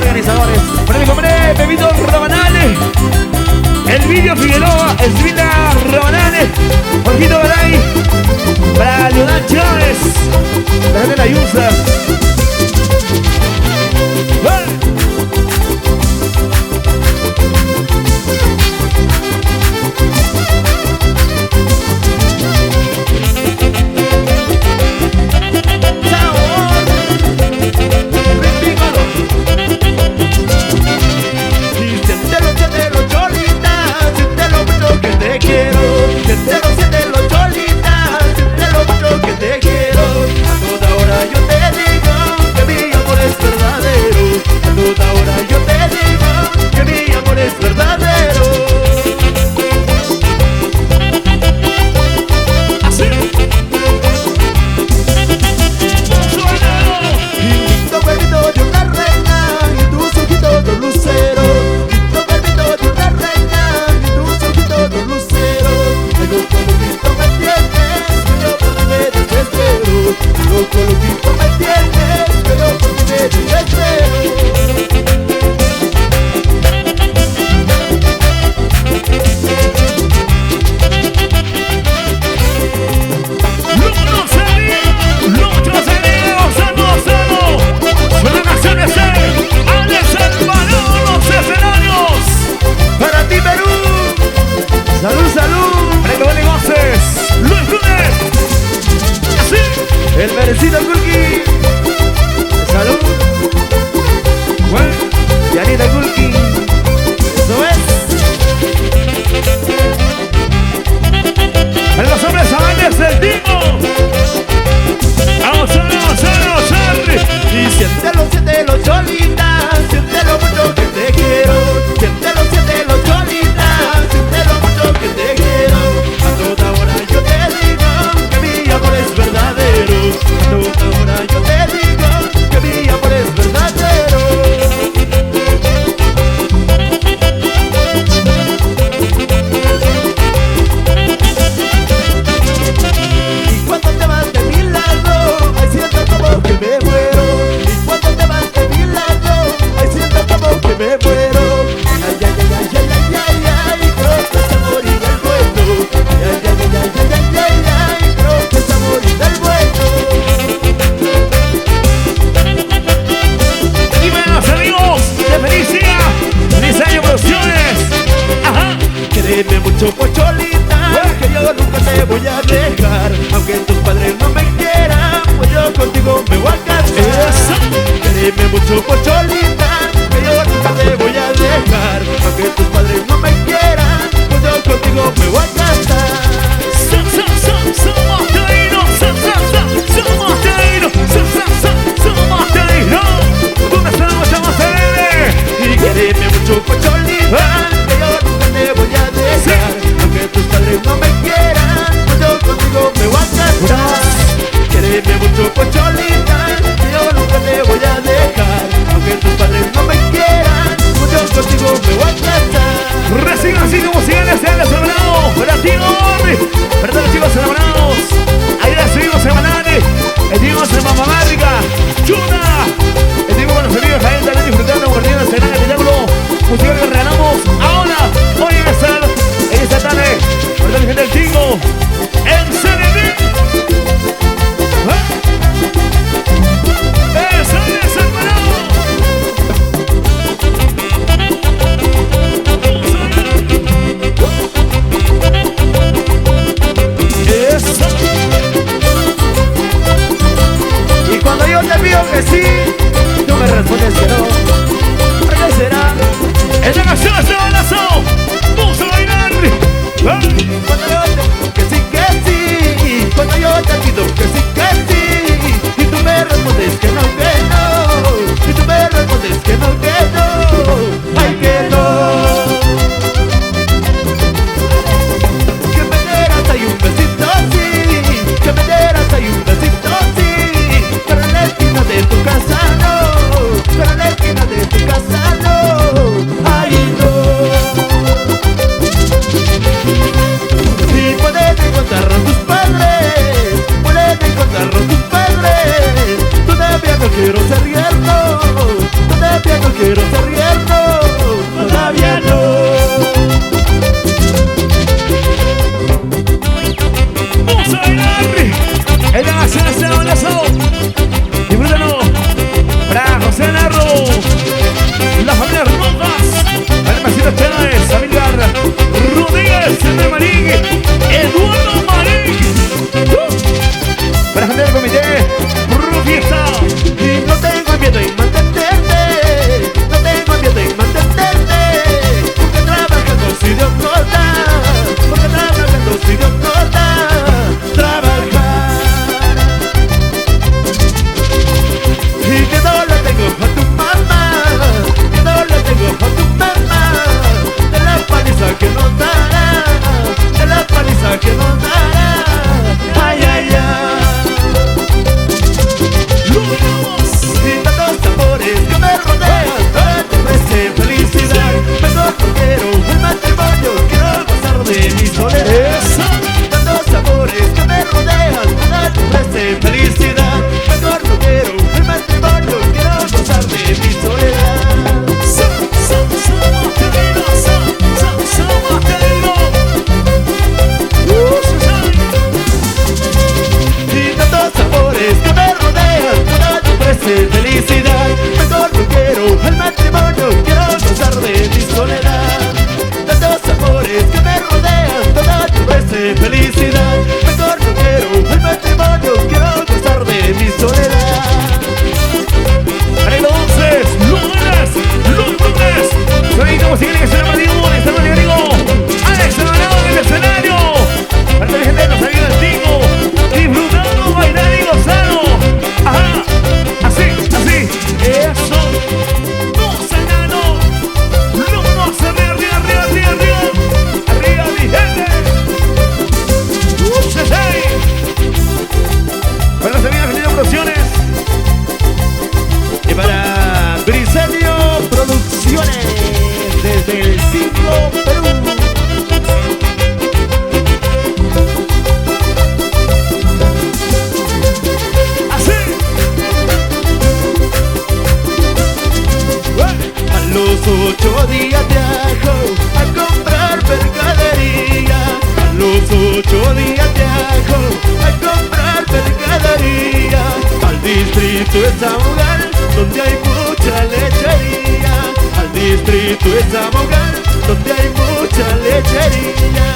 organizadores. Para mi compadre Pepito Rabanales, Elvidio Figueroa, Esvila Rabanales, Jorgito Garay, para Leonel Chávez, la gente de la Yusa. El merecito Kulki. Salud. Bueno, Yanita Kulki. Eso es. Para los hombres amantes del timo. Vamos, y siéntelo, cholita. Siéntelo mucho que te quiero. Siéntelo, cholita. Siéntelo mucho que te quiero. A toda hora yo te digo que mi amor es verdadero. A toda hora yo te digo que mi amor es verdadero. Y cuando te vas de mi lado, me siento como que me muero. Y cuando te vas de mi lado, me siento como que me muero. Ay, ay, ay, ay, ay, ay, ay, creo que es amor y del bueno. Ay, ay, ay, ay, ay, ay, ay, creo que es amor y del bueno. Y buenos amigos de Felicia, Diseño Producciones. Ajá. Créeme mucho, Pocholita, que yo nunca te voy a dejar. Aunque tus padres no me quieran, pues yo contigo me voy a casar. Créeme mucho, Pocholita, que yo nunca te voy a dejar. Aunque tus padres no me quieran, pues yo contigo me voy a casar. Somos taínos, somos taínos, somos taínos. ¿Dónde estamos, chavos, bebé? Y créeme mucho, Pocholita, que yo nunca te voy a dejar. Aunque tus padres no me quieran, pues yo contigo me voy a casar. Créeme mucho, Pocholita, que yo nunca te voy a dejar. Aunque tus padres no me quieran, pues yo contigo me voy a casar. Reciban así como siguen sean celebrados para ti, para todos los chicos celebrados. Ahí recibimos semanales, estuvimos en Mamamárica, Chuna. Estuvimos con los amigos ahí también disfrutando, compartiendo este gran espectáculo musical que regalamos ahora, hoy en esta tarde, para toda la gente del Tingo, en CNB. México, Perú. Así. A los 8 días viajo a comprar mercadería. A los 8 días viajo a comprar mercadería. Al distrito de Zamogal, donde hay mucha lechería. Al distrito de Zamogal, donde hay mucha lechería.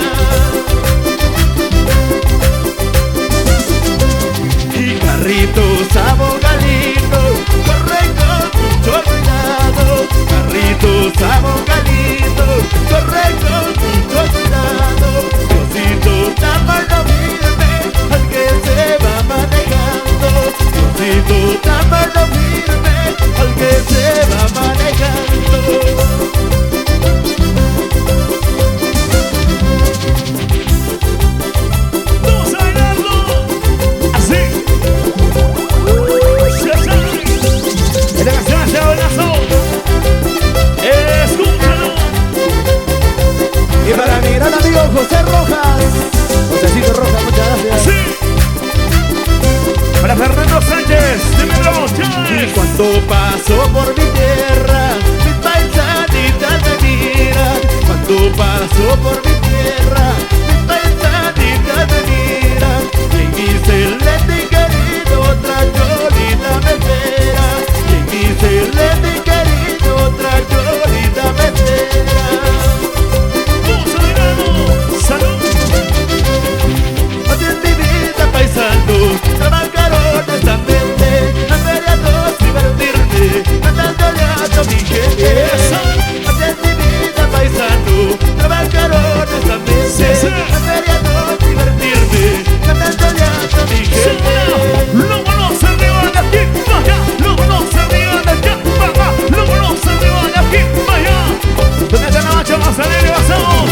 Y carritos sabogalitos corren con mucho cuidado. Carritos sabogalitos corren con mucho cuidado. Diosito, la mano firme al que se va manejando. Diosito, la mano firme al que se va manejando. Vamos a bailarlo así. Esta canción es de buenazo. Escúchalo. Y para mi gran amigo José Rojas, Josecito Rojas, muchas gracias. Sí. Para Fernando Sánchez, dímelo, Chávez. Y cuando paso por mi tierra, mis paisanitas me miran. Cuando paso por mi tierra, mis paisanitas me miran. Y en mi celeste querido otra Cholita me espera. Y en mi celeste querido otra Cholita me espera. ¡Vamos a bailarlo! ¡Salud! Así es mi vida, paisano. Trabajar honestamente, aprender a divertirme, cantándole a toda mi gente. Así es mi vida, paisano. Trabajar honestamente, aprender a divertirme, cantándole a toda mi gente. Los manos arriba de aquí para allá, los manos arriba de allá para acá, los manos arriba de aquí para allá. ¿Dónde está la macha más alegre? ¡Pasamos!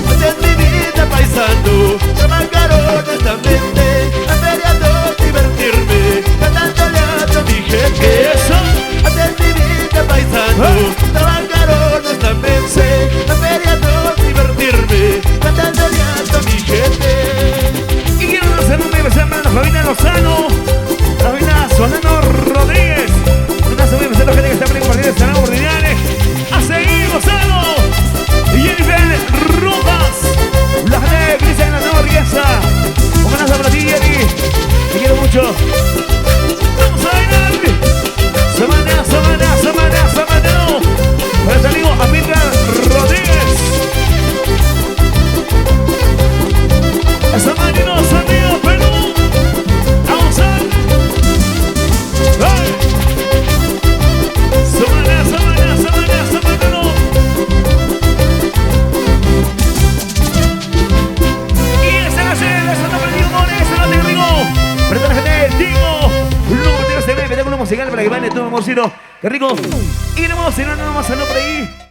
Así es mi vida, paisano. Trabajar honestamente, aprender a divertirme, cantándole a toda mi gente. Así es mi vida, paisano. Trabajar honestamente, aprender a divertirme, cantándole a toda mi gente. Y quiero hacer un aniversario para Fabina Lozano, Fabina Solano Rodríguez. Un abrazo muy especial a la gente que está compartiendo esta nueva ordinaria. A seguir, Lozano. Y Jennifer Rojas, la gente de Cristian, la nueva riqueza. Un abrazo para ti, Jenny. Te quiero mucho. Vamos a bailar. Semana, semana, semana, semana. Para tu amigo Amílcar Rodríguez. Semana, amigos, Perú. Vamos a. ¡Hey! Semana, semana, semana, semana. Y esta noche, esta no perdió con esta noche, amigo. Para toda la gente del Tigo. Luego tengo este espectáculo musical para que baile todo, amorcito. Qué rico. Y no vamos a ir, no vamos a no por ahí.